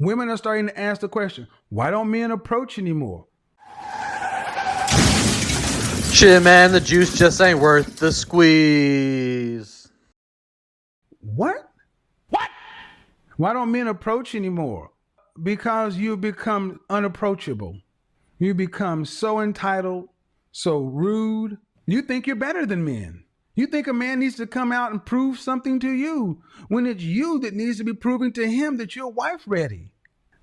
Women are starting to ask the question, why don't men approach anymore? Shit, man, the juice just ain't worth the squeeze. What? What? Why don't men approach anymore? Because you become unapproachable. You become so entitled, so rude. You think you're better than men. You think a man needs to come out and prove something to you when it's you that needs to be proving to him that you're wife ready.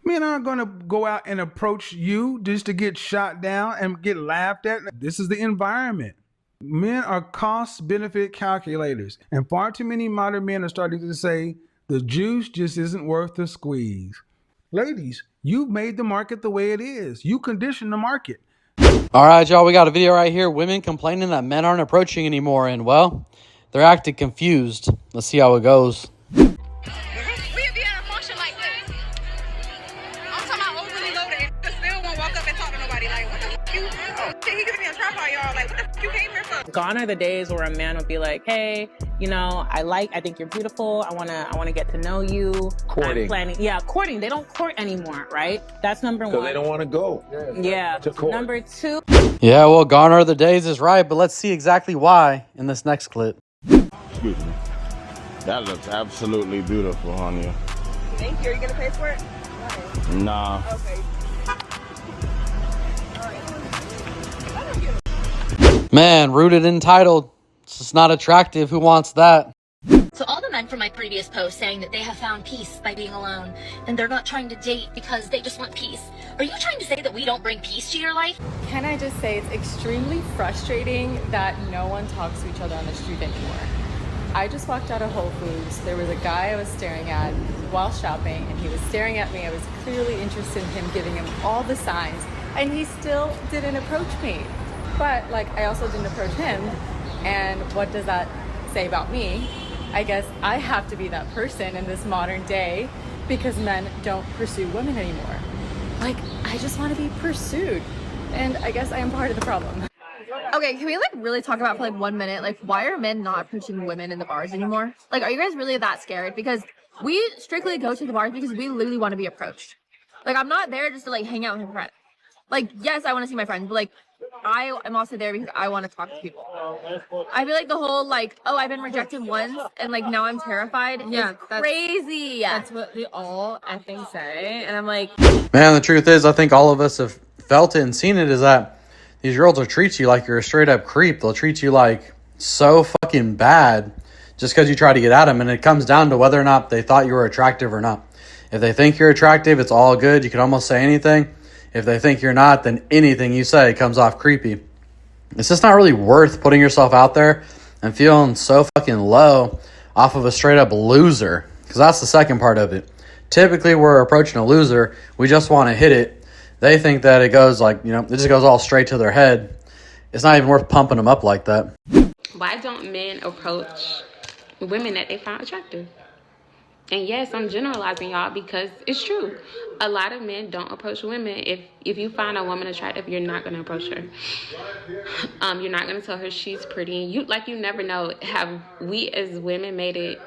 Men aren't going to go out and approach you just to get shot down and get laughed at. This is the environment. Men are cost benefit calculators, and far too many modern men are starting to say the juice just isn't worth the squeeze. Ladies, you've made the market the way it is. You condition the market. All right, y'all, we got a video right here. Women complaining that men aren't approaching anymore, and, well, they're acting confused. Let's see how it goes. We'll be at a function like this. I'm talking about overly loaded and still won't walk up and talk to nobody. Like, what the f*** you? Oh, shit, he giving me a trap out, y'all. Like, what the f*** you came here for? Gone are the days where a man would be like, hey, you know, I think you're beautiful. I wanna get to know you. Courting. Courting. They don't court anymore, right? That's number one. Because they don't want to go. Yeah. To court. Number two. Yeah, well, gone are the days is right, but let's see exactly why in this next clip. Excuse me. That looks absolutely beautiful on you. Thank you. Are you going to pay for it? Nah. Okay. Man, rooted and entitled. It's just not attractive. Who wants that? So all the men from my previous post saying that they have found peace by being alone and they're not trying to date because they just want peace. Are you trying to say that we don't bring peace to your life? Can I just say it's extremely frustrating that no one talks to each other on the street anymore. I just walked out of Whole Foods. There was a guy I was staring at while shopping and he was staring at me. I was clearly interested in him, giving him all the signs, and he still didn't approach me. But like, I also didn't approach him. And what does that say about me? I guess I have to be that person in this modern day because men don't pursue women anymore. Like, I just want to be pursued. And I guess I am part of the problem. Okay, can we like really talk about for like 1 minute, like why are men not approaching women in the bars anymore? Like, are you guys really that scared? Because we strictly go to the bars because we literally want to be approached. Like, I'm not there just to like hang out with my friends. Like, yes, I want to see my friends, but like, I am also there because I want to talk to people. I feel like the whole like, oh, I've been rejected once and like now I'm terrified. Yeah, that's crazy. That's what they all I think say, and I'm like, Man, the truth is, I think all of us have felt it and seen it, is that these girls will treat you like you're a straight up creep. They'll treat you like so fucking bad just because you try to get at them. And it comes down to whether or not they thought you were attractive or not. If they think you're attractive, it's all good. You can almost say anything. If they think you're not, then anything you say comes off creepy. It's just not really worth putting yourself out there and feeling so fucking low off of a straight up loser. Because that's the second part of it. Typically, we're approaching a loser. We just want to hit it. They think that it goes like, you know, it just goes all straight to their head. It's not even worth pumping them up like that. Why don't men approach women that they find attractive? And yes, I'm generalizing, y'all, because it's true. A lot of men don't approach women. If you find a woman attractive, you're not going to approach her. You're not going to tell her she's pretty. You never know. Have we as women made it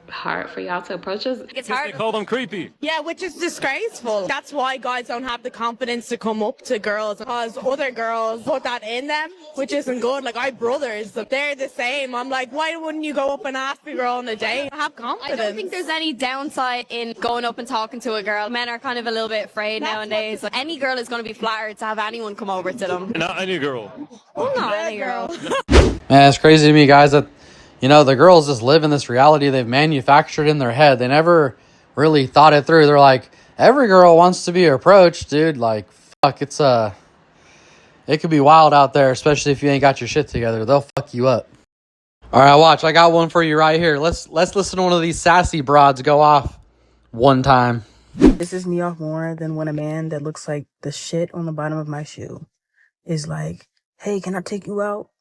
hard for y'all to approach us? It's hard. They call them creepy. Yeah, which is disgraceful. That's why guys don't have the confidence to come up to girls, because other girls put that in them, which isn't good. Like, I have brothers, they're the same. I'm like, why wouldn't you go up and ask a girl on a date? Have confidence. I don't think there's any downside in going up and talking to a girl. Men are kind of a little bit afraid nowadays. Like, any girl is going to be flattered to have anyone come over to them. Not any girl. Well, not any girl. Man, it's crazy to me, guys, that, you know, the girls just live in this reality they've manufactured in their head. They never really thought it through. They're like, every girl wants to be approached, dude. Like, fuck, it could be wild out there, especially if you ain't got your shit together. They'll fuck you up. All right, watch. I got one for you right here. Let's listen to one of these sassy broads go off one time. This is me off more than when a man that looks like the shit on the bottom of my shoe is like, hey, can I take you out?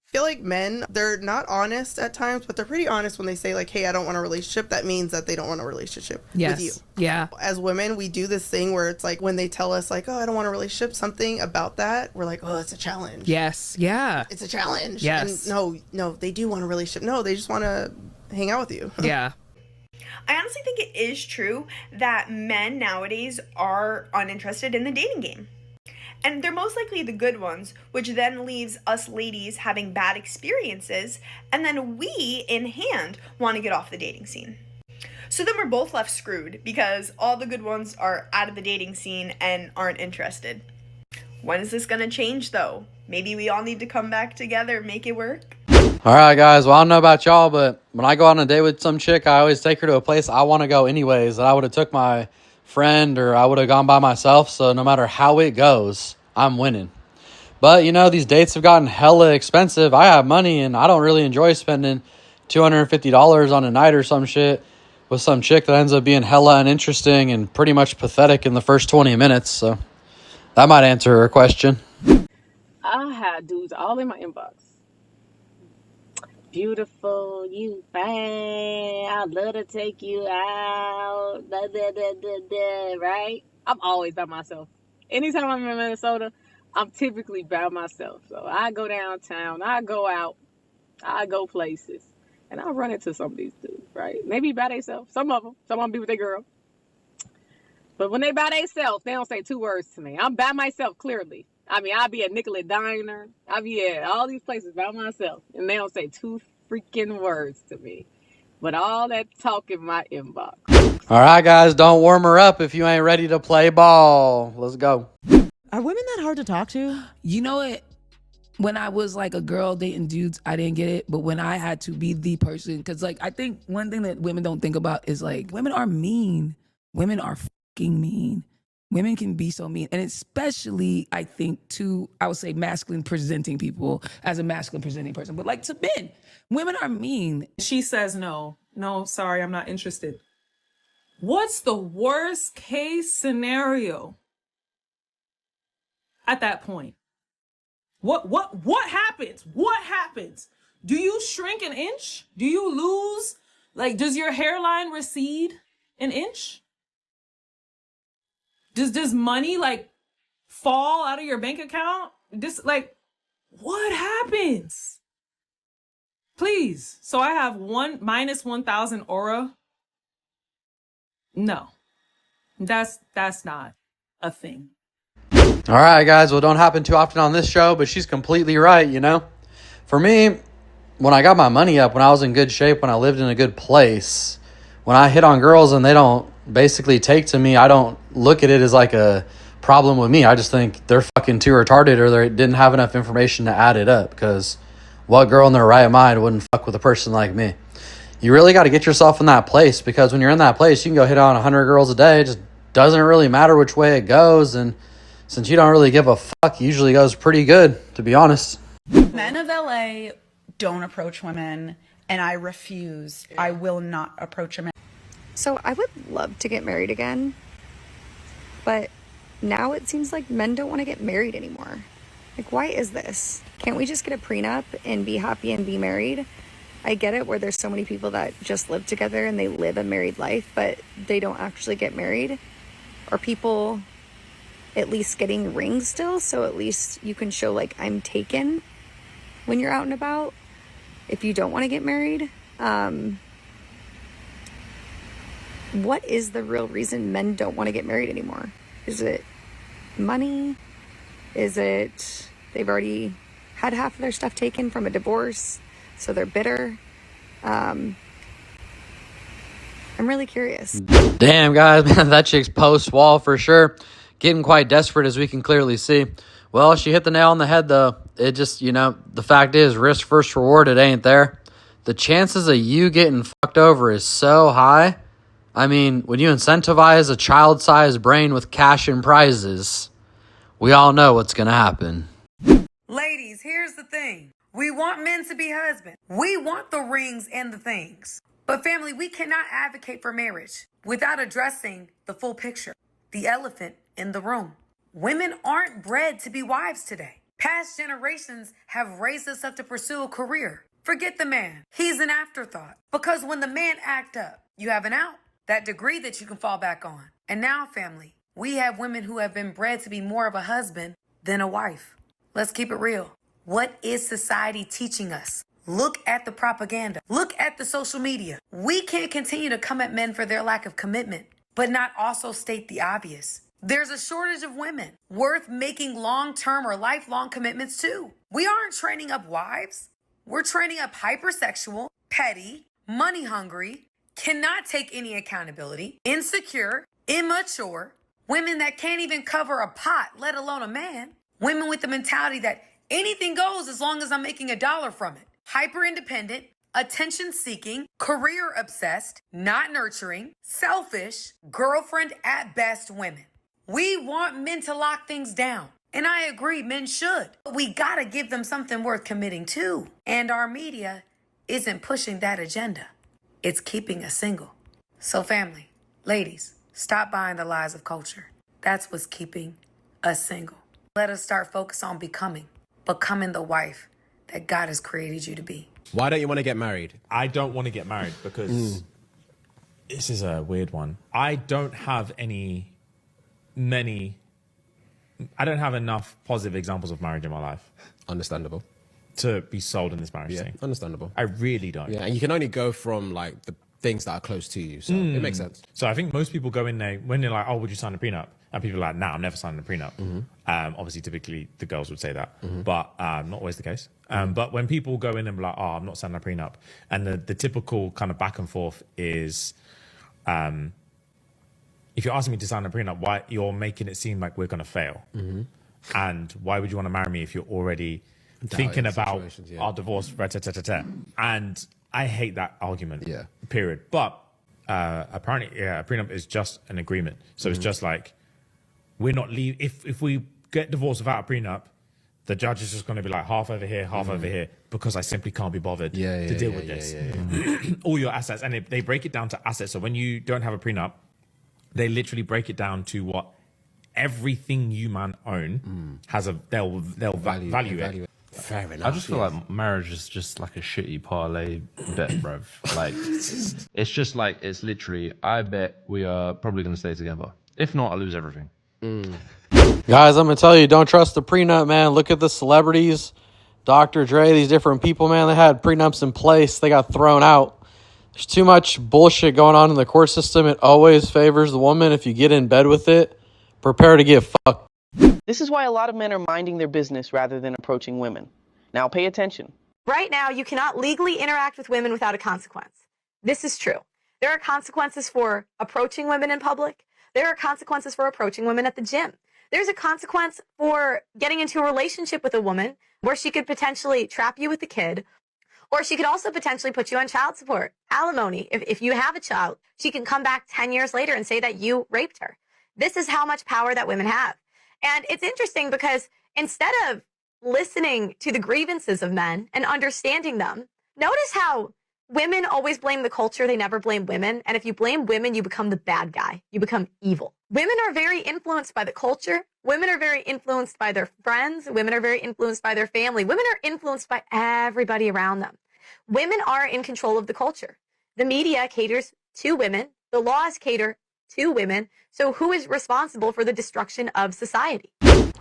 I feel like men, they're not honest at times, but they're pretty honest when they say like, hey, I don't want a relationship. That means that they don't want a relationship with you. Yeah. As women, we do this thing where it's like when they tell us like, oh, I don't want a relationship, something about that, we're like, oh, it's a challenge. Yes. Yeah. It's a challenge. Yes. And no, they do want a relationship. No, they just want to hang out with you. Yeah. I honestly think it is true that men nowadays are uninterested in the dating game. And they're most likely the good ones, which then leaves us ladies having bad experiences, and then we, in hand, want to get off the dating scene. So then we're both left screwed because all the good ones are out of the dating scene and aren't interested. When is this gonna change though? Maybe we all need to come back together and make it work? All right, guys. Well, I don't know about y'all, but when I go on a date with some chick, I always take her to a place I want to go anyways. That I would have took my friend or I would have gone by myself. So no matter how it goes, I'm winning. But, you know, these dates have gotten hella expensive. I have money and I don't really enjoy spending $250 on a night or some shit with some chick that ends up being hella uninteresting and pretty much pathetic in the first 20 minutes. So that might answer her question. I had dudes all in my inbox. Beautiful, you fine, I'd love to take you out, da, da, da, da, da, right? I'm always by myself. Anytime I'm in Minnesota, I'm typically by myself. So I go downtown, I go out, I go places, and I'll run into some of these dudes, right? Maybe by themselves, some of them be with their girl. But when they by themselves, they don't say two words to me. I'm by myself, clearly. I mean, I'll be at Nicollet Diner. I'll be at all these places by myself. And they don't say two freaking words to me. But all that talk in my inbox. All right, guys, don't warm her up if you ain't ready to play ball. Let's go. Are women that hard to talk to? You know what? When I was like a girl dating dudes, I didn't get it. But when I had to be the person, because like I think one thing that women don't think about is like women are mean. Women are fucking mean. Women can be so mean. And especially, I think, to, I would say, masculine presenting people as a masculine presenting person. But like to men, women are mean. She says no. No, sorry, I'm not interested. What's the worst case scenario at that point? What happens? What happens? Do you shrink an inch? Do you lose? Like, does your hairline recede an inch? Does money like fall out of your bank account? What happens? Please. So I have minus 1,000 aura. No, that's not a thing. All right, guys. Well, don't happen too often on this show, but she's completely right, you know? For me, when I got my money up, when I was in good shape, when I lived in a good place, when I hit on girls and they don't basically take to me, I don't look at it as like a problem with me. I just think they're fucking too retarded or they didn't have enough information to add it up, because what girl in their right mind wouldn't fuck with a person like me? You really got to get yourself in that place, because when you're in that place, you can go hit on 100 girls a day. It just doesn't really matter which way it goes. And since you don't really give a fuck, it usually goes pretty good, to be honest. Men of LA don't approach women, and I refuse. I will not approach a man. So I would love to get married again, but now it seems like men don't want to get married anymore. Like, why is this? Can't we just get a prenup and be happy and be married? I get it where there's so many people that just live together and they live a married life, but they don't actually get married. Are people at least getting rings still? So at least you can show like I'm taken when you're out and about if you don't want to get married. What is the real reason men don't want to get married anymore? Is it money? Is it they've already had half of their stuff taken from a divorce, so they're bitter? I'm really curious. Damn, guys, man, that chick's post-wall for sure. Getting quite desperate, as we can clearly see. Well, she hit the nail on the head, though. It just, you know, the fact is, risk first reward, it ain't there. The chances of you getting fucked over is so high. I mean, when you incentivize a child-sized brain with cash and prizes, we all know what's going to happen. Ladies, here's the thing. We want men to be husbands. We want the rings and the things. But family, we cannot advocate for marriage without addressing the full picture, the elephant in the room. Women aren't bred to be wives today. Past generations have raised us up to pursue a career. Forget the man. He's an afterthought. Because when the man act up, you have an out. That degree that you can fall back on. And now, family, we have women who have been bred to be more of a husband than a wife. Let's keep it real. What is society teaching us? Look at the propaganda. Look at the social media. We can't continue to come at men for their lack of commitment, but not also state the obvious. There's a shortage of women worth making long-term or lifelong commitments to. We aren't training up wives. We're training up hypersexual, petty, money-hungry, cannot take any accountability, insecure, immature, women that can't even cover a pot, let alone a man. Women with the mentality that anything goes as long as I'm making $1 from it. Hyper-independent, attention-seeking, career-obsessed, not nurturing, selfish, girlfriend at best women. We want men to lock things down. And I agree, men should. But we gotta give them something worth committing to. And our media isn't pushing that agenda. It's keeping us single. So family, ladies, stop buying the lies of culture. That's what's keeping us single. Let us start focus on becoming the wife that God has created you to be. Why don't you want to get married? I don't want to get married because this is a weird one. I don't have I don't have enough positive examples of marriage in my life. Understandable. To be sold in this marriage thing. Understandable. I really don't. Yeah, and you can only go from like the things that are close to you, so it makes sense. So I think most people go in there when they're like, "Oh, would you sign a prenup?" And people are like, "Nah, I'm never signing a prenup." Obviously, typically the girls would say that, but not always the case. But when people go in and be like, "Oh, I'm not signing a prenup," and the typical kind of back and forth is, if you're asking me to sign a prenup, why you're making it seem like we're going to fail, and why would you want to marry me if you're already thinking about our divorce, and I hate that argument. Yeah. Period. But apparently, a prenup is just an agreement. So it's just like we're not leave. If we get divorced without a prenup, the judge is just going to be like half over here, half over here, because I simply can't be bothered to deal with this. All your assets, and they break it down to assets. So when you don't have a prenup, they literally break it down to what everything you man own has a they'll value it. Fair enough. I just feel like marriage is just like a shitty parlay bet, bruv. Like, it's just like, it's literally, I bet we are probably going to stay together. If not, I lose everything. Guys, I'm going to tell you, don't trust the prenup, man. Look at the celebrities, Dr. Dre, these different people, man. They had prenups in place. They got thrown out. There's too much bullshit going on in the court system. It always favors the woman. If you get in bed with it, prepare to get fucked. This is why a lot of men are minding their business rather than approaching women. Now pay attention. Right now, you cannot legally interact with women without a consequence. This is true. There are consequences for approaching women in public. There are consequences for approaching women at the gym. There's a consequence for getting into a relationship with a woman where she could potentially trap you with a kid, or she could also potentially put you on child support, alimony. If you have a child, she can come back 10 years later and say that you raped her. This is how much power that women have. And it's interesting because instead of listening to the grievances of men and understanding them, notice how women always blame the culture. They never blame women. And if you blame women, you become the bad guy. You become evil. Women are very influenced by the culture. Women are very influenced by their friends. Women are very influenced by their family. Women are influenced by everybody around them. Women are in control of the culture. The media caters to women. The laws cater to women. So who is responsible for the destruction of society?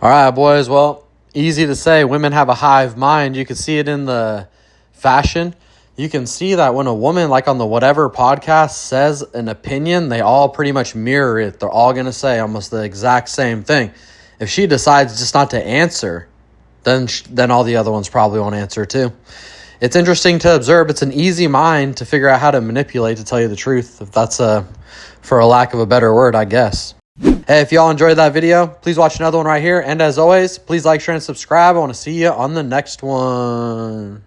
All right, boys. Well, easy to say. Women have a hive mind. You can see it in the fashion. You can see that when a woman, like on the Whatever podcast, says an opinion, they all pretty much mirror it. They're all going to say almost the exact same thing. If she decides just not to answer, then all the other ones probably won't answer too. It's interesting to observe. It's an easy mind to figure out how to manipulate, to tell you the truth. If that's for a lack of a better word, I guess. Hey, if y'all enjoyed that video, please watch another one right here. And as always, please like, share, and subscribe. I want to see you on the next one.